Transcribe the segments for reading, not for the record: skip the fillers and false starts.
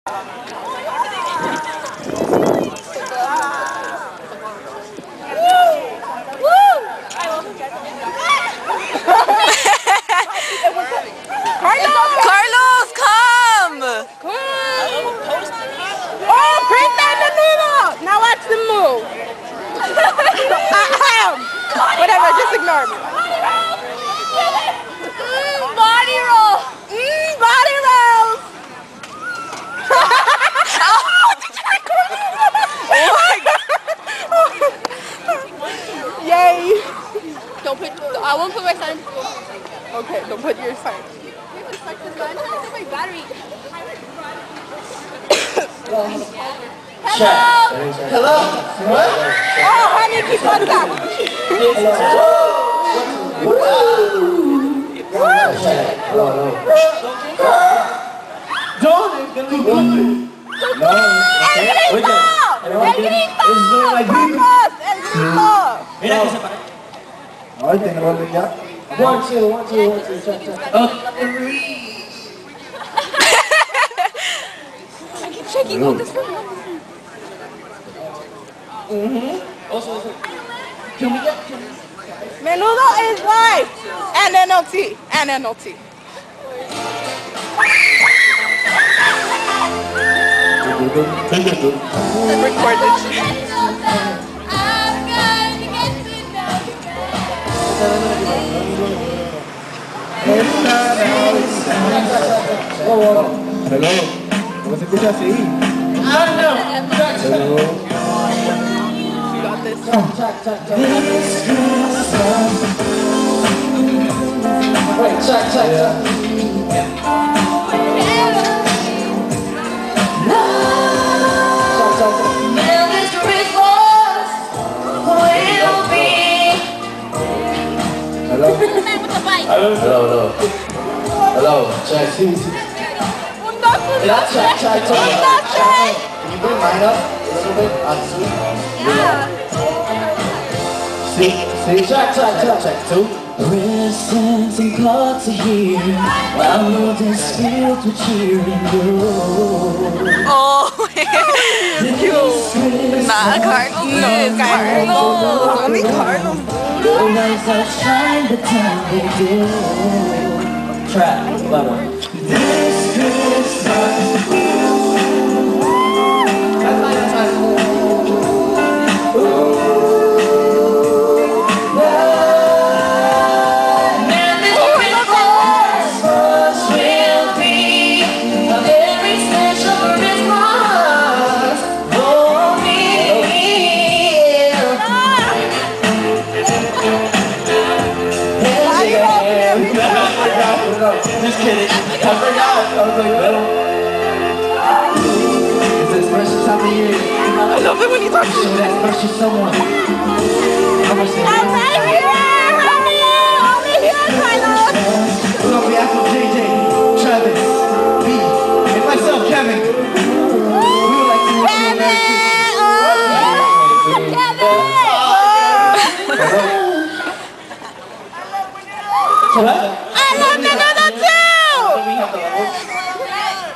Carlos, come! Oh, print that Menudo! Now watch them move. Whatever, just ignore me. Body roll! Body rolls! Yay! Don't put. I won't put my sign. Okay, don't put your sign. I'm trying to set my battery. Hello. What? Oh, honey, keep on that. Checking out this one. Menudo is live. And NLT. And NLT. Record this shit. Hello. ¿Cómo se escucha así? Hello. You got this. Wait, check. Hello, check. Check. Can you bring mine up a little bit on Sooo? Yeah. See? Check. Two. Presents and called to hear while mothers filled with cheering glow. Oh, it's cute. Not Carlos. No, Carlos. Only Carlos. The lights outshine the time they do. Track, love one. This Christmas. Just kidding. I forgot. I was like, no. It's a special time of year. I love it when you talk Show that special someone. I'm right here! Over here, Carlos! We're on behalf of JJ, Travis, B, and myself, Kevin. We would like to wish you a Merry Christmas. I love Menudo too!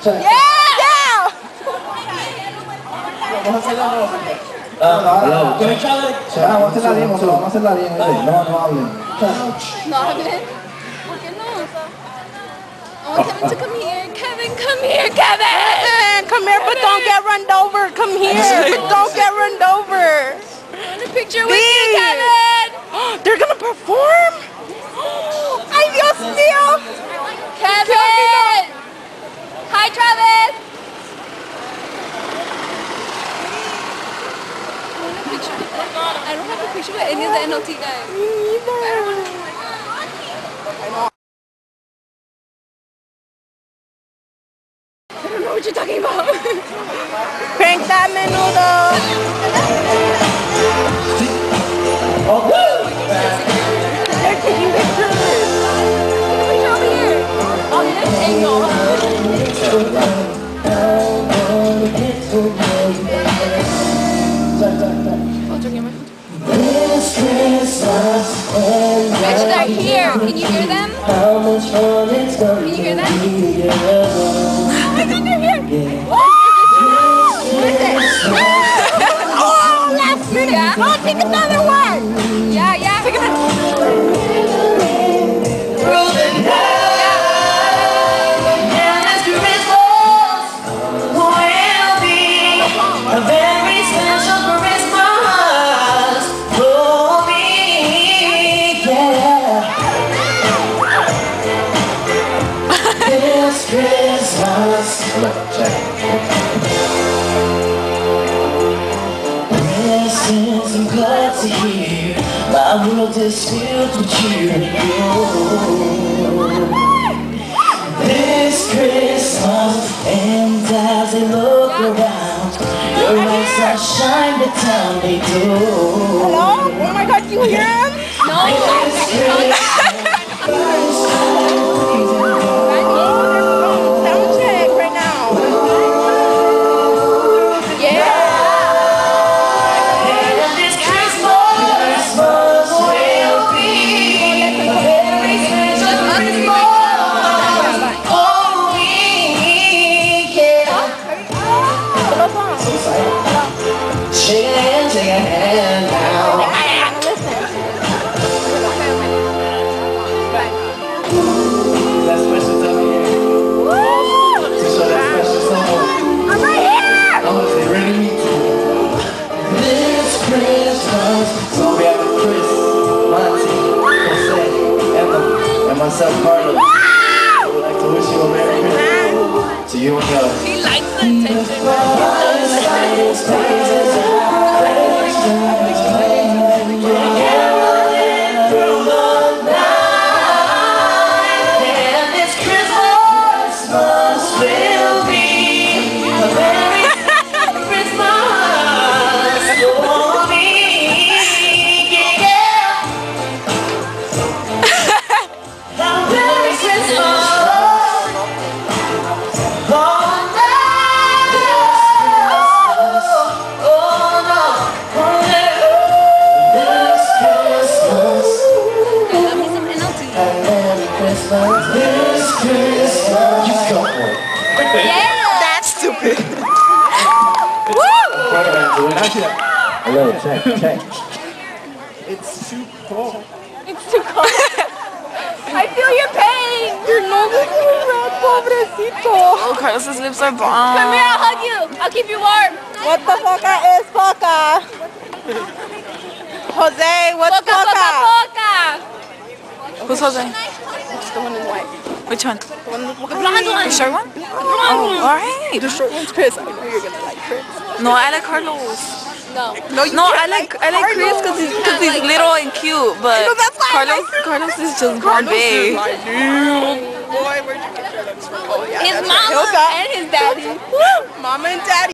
Yeah! Hello. Can we try that? Vamos a hacerla bien, no hablen. No hablen. ¿Por qué no? I want Kevin to come here. Kevin, come here, Kevin! Come here, but don't get run over. Come here, but don't get run over. I want a picture with you, Kevin! They're gonna perform? Ay, Dios mío! Kevin! Hi, Travis! I don't have a picture with any of the NLT guys. Me neither. I don't know what you're talking about. Crank that Menudo. They're taking pictures. Take a picture over here. On this angle. Actually, they're here. Can you hear them? Can you hear them? I think they're here. Presents I'm glad to hear. My world is filled with cheer and glow. This Christmas, and as I look around, your lights are shine the town they do. Hello? Oh my God, you hear him? No. Sound check right now. Yeah. And this Christmas will be a very special Christmas for me. Yeah. Shake a hand now. That special time here. To show that special song. I'm right here! I want to say, ready me too. This Christmas, so we have Chris, Monty, Jose, Emma, and myself, Carlos. I would like to wish you a Merry Christmas to you and yours. He likes the attention. That's stupid. Hello, check. It's too cold. I feel your pain. Your nose is so red, pobrecito. Oh, Carlos's lips are bomb. Come here, I'll hug you. I'll keep you warm. What the foca is foca? Jose, what's Foca, foca, foca? foca. Who's Jose? It's the one in white. Which one? The one with The blonde The one. short one? Oh, alright. The short one's Chris. I know you're gonna like Chris. No, I like Carlos. No. No, you No, can't I like Chris because he's like little and cute, but know, that's why I like Carlos is just born big. like, dude. Boy, where'd you get your looks from? Oh, yeah, His that's mama right. Hilda. and his daddy. Mama and daddy.